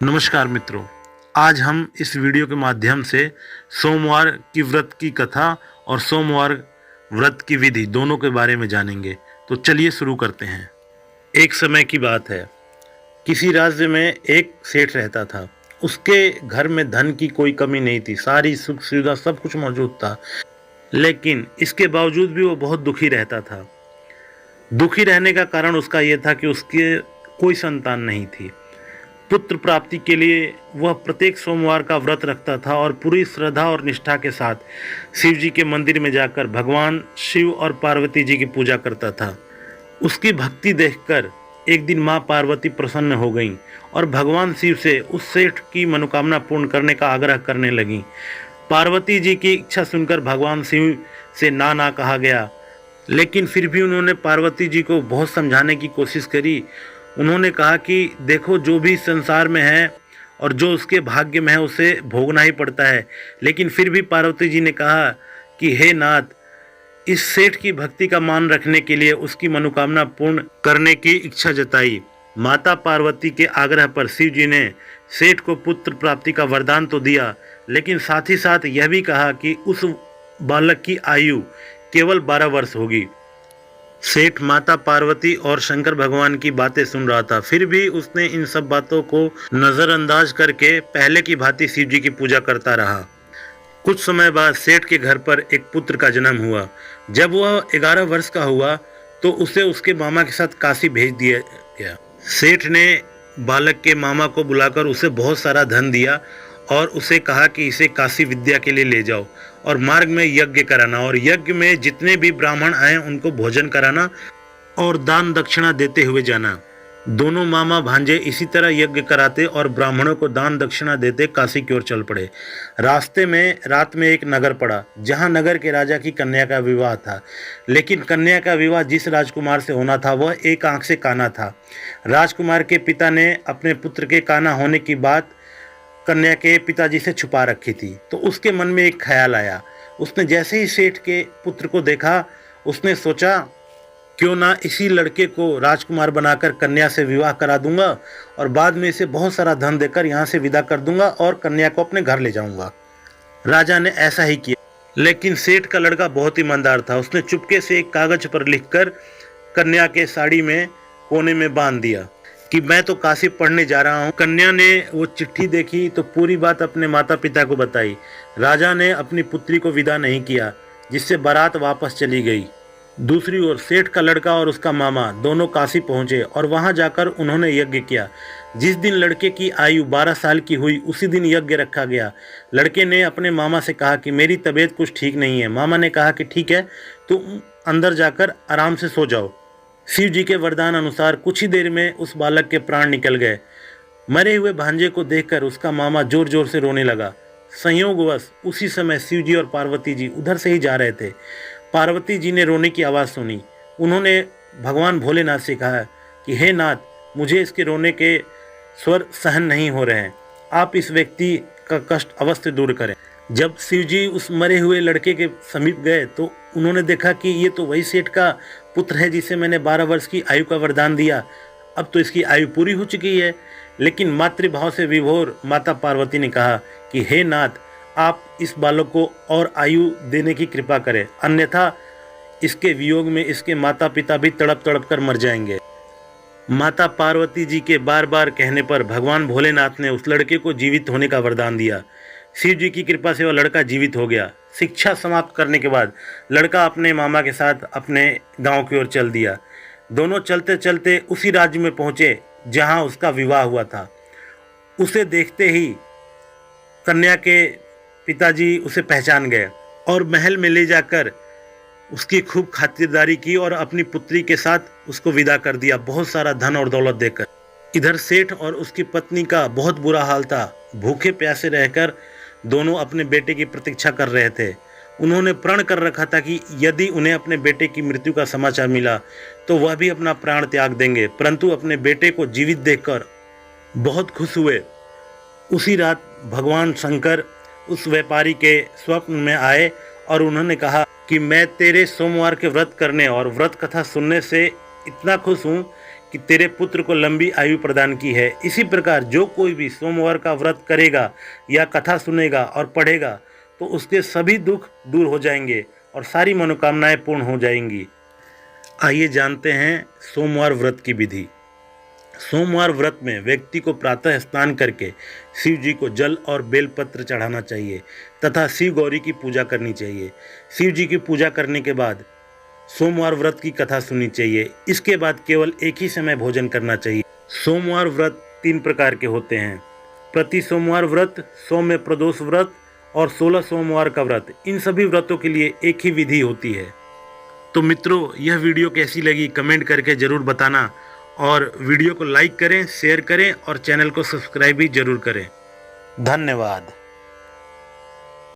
नमस्कार मित्रों, आज हम इस वीडियो के माध्यम से सोमवार की व्रत की कथा और सोमवार व्रत की विधि दोनों के बारे में जानेंगे। तो चलिए शुरू करते हैं। एक समय की बात है, किसी राज्य में एक सेठ रहता था। उसके घर में धन की कोई कमी नहीं थी, सारी सुख सुविधा सब कुछ मौजूद था, लेकिन इसके बावजूद भी वो बहुत दुखी रहता था। दुखी रहने का कारण उसका ये था कि उसके कोई संतान नहीं थी। पुत्र प्राप्ति के लिए वह प्रत्येक सोमवार का व्रत रखता था और पूरी श्रद्धा और निष्ठा के साथ शिव जी के मंदिर में जाकर भगवान शिव और पार्वती जी की पूजा करता था। उसकी भक्ति देखकर एक दिन माँ पार्वती प्रसन्न हो गईं और भगवान शिव से उस सेठ की मनोकामना पूर्ण करने का आग्रह करने लगीं। पार्वती जी की इच्छा सुनकर भगवान शिव से ना कहा गया, लेकिन फिर भी उन्होंने पार्वती जी को बहुत समझाने की कोशिश करी। उन्होंने कहा कि देखो, जो भी संसार में है और जो उसके भाग्य में है उसे भोगना ही पड़ता है। लेकिन फिर भी पार्वती जी ने कहा कि हे नाथ, इस सेठ की भक्ति का मान रखने के लिए उसकी मनोकामना पूर्ण करने की इच्छा जताई। माता पार्वती के आग्रह पर शिव जी ने सेठ को पुत्र प्राप्ति का वरदान तो दिया, लेकिन साथ ही साथ यह भी कहा कि उस बालक की आयु केवल 12 वर्ष होगी। सेठ माता पार्वती और शंकर भगवान की बातें सुन रहा था, फिर भी उसने इन सब बातों को नजरअंदाज करके पहले की भांति शिव जी की पूजा करता रहा। कुछ समय बाद सेठ के घर पर एक पुत्र का जन्म हुआ। जब वह 11 वर्ष का हुआ तो उसे उसके मामा के साथ काशी भेज दिया गया। सेठ ने बालक के मामा को बुलाकर उसे बहुत सारा धन दिया और उसे कहा कि इसे काशी विद्या के लिए ले जाओ और मार्ग में यज्ञ कराना, और यज्ञ में जितने भी ब्राह्मण आए उनको भोजन कराना और दान दक्षिणा देते हुए जाना। दोनों मामा भांजे इसी तरह यज्ञ कराते और ब्राह्मणों को दान दक्षिणा देते काशी की ओर चल पड़े। रास्ते में रात में एक नगर पड़ा, जहां नगर के राजा की कन्या का विवाह था। लेकिन कन्या का विवाह जिस राजकुमार से होना था वह एक आंख से काना था। राजकुमार के पिता ने अपने पुत्र के काना होने की बात कन्या के पिताजी से छुपा रखी थी, तो उसके मन में एक ख्याल आया। उसने जैसे ही सेठ के पुत्र को देखा, उसने सोचा क्यों ना इसी लड़के को राजकुमार बनाकर कन्या से विवाह करा दूंगा और बाद में इसे बहुत सारा धन देकर यहाँ से विदा कर दूंगा और कन्या को अपने घर ले जाऊंगा। राजा ने ऐसा ही किया, लेकिन सेठ का लड़का बहुत ईमानदार था। उसने चुपके से एक कागज पर लिखकर कन्या के साड़ी में कोने में बांध दिया कि मैं तो काशी पढ़ने जा रहा हूँ। कन्या ने वो चिट्ठी देखी तो पूरी बात अपने माता पिता को बताई। राजा ने अपनी पुत्री को विदा नहीं किया, जिससे बारात वापस चली गई। दूसरी ओर सेठ का लड़का और उसका मामा दोनों काशी पहुंचे और वहां जाकर उन्होंने यज्ञ किया। जिस दिन लड़के की आयु 12 साल की हुई उसी दिन यज्ञ रखा गया। लड़के ने अपने मामा से कहा कि मेरी तबीयत कुछ ठीक नहीं है। मामा ने कहा कि ठीक है, तुम अंदर जाकर आराम से सो जाओ। शिव जी के वरदान अनुसार कुछ ही देर में उस बालक के प्राण निकल गए। मरे हुए भांजे को देखकर उसका मामा जोर जोर से रोने लगा। संयोगवश उसी समय शिव जी और पार्वती जी उधर से ही जा रहे थे। पार्वती जी ने रोने की आवाज़ सुनी। उन्होंने भगवान भोलेनाथ से कहा कि हे नाथ, मुझे इसके रोने के स्वर सहन नहीं हो रहे हैं, आप इस व्यक्ति का कष्ट अवश्य दूर करें। जब शिव जी उस मरे हुए लड़के के समीप गए तो उन्होंने देखा कि ये तो वही सेठ का पुत्र है जिसे मैंने 12 वर्ष की आयु का वरदान दिया। अब तो इसकी आयु पूरी हो चुकी है। लेकिन मातृभाव से विभोर माता पार्वती ने कहा कि हे नाथ, आप इस बालक को और आयु देने की कृपा करें, अन्यथा इसके वियोग में इसके माता पिता भी तड़प तड़प कर मर जाएंगे। माता पार्वती जी के बार बार कहने पर भगवान भोलेनाथ ने उस लड़के को जीवित होने का वरदान दिया। शिव जी की कृपा से वह लड़का जीवित हो गया। शिक्षा समाप्त करने के बाद लड़का अपने मामा के साथ अपने गांव की ओर चल दिया। दोनों चलते चलते उसी राज्य में पहुंचे जहां उसका विवाह हुआ था। उसे देखते ही कन्या के पिताजी उसे पहचान गए और महल में ले जाकर उसकी खूब खातिरदारी की और अपनी पुत्री के साथ उसको विदा कर दिया, बहुत सारा धन और दौलत देकर। इधर सेठ और उसकी पत्नी का बहुत बुरा हाल था। भूखे प्यासे रहकर दोनों अपने बेटे की प्रतीक्षा कर रहे थे। उन्होंने प्रण कर रखा था कि यदि उन्हें अपने बेटे की मृत्यु का समाचार मिला तो वह भी अपना प्राण त्याग देंगे, परंतु अपने बेटे को जीवित देखकर बहुत खुश हुए। उसी रात भगवान शंकर उस व्यापारी के स्वप्न में आए और उन्होंने कहा कि मैं तेरे सोमवार के व्रत करने और व्रत कथा सुनने से इतना खुश हूँ कि तेरे पुत्र को लंबी आयु प्रदान की है। इसी प्रकार जो कोई भी सोमवार का व्रत करेगा या कथा सुनेगा और पढ़ेगा तो उसके सभी दुख दूर हो जाएंगे और सारी मनोकामनाएं पूर्ण हो जाएंगी। आइए जानते हैं सोमवार व्रत की विधि। सोमवार व्रत में व्यक्ति को प्रातः स्नान करके शिव जी को जल और बेलपत्र चढ़ाना चाहिए तथा शिव गौरी की पूजा करनी चाहिए। शिव जी की पूजा करने के बाद सोमवार व्रत की कथा सुननी चाहिए। इसके बाद केवल एक ही समय भोजन करना चाहिए। सोमवार व्रत 3 प्रकार के होते हैं: प्रति सोमवार व्रत, सौम्य प्रदोष व्रत और 16 सोमवार का व्रत। इन सभी व्रतों के लिए एक ही विधि होती है। तो मित्रों, यह वीडियो कैसी लगी कमेंट करके ज़रूर बताना और वीडियो को लाइक करें, शेयर करें और चैनल को सब्सक्राइब भी ज़रूर करें। धन्यवाद।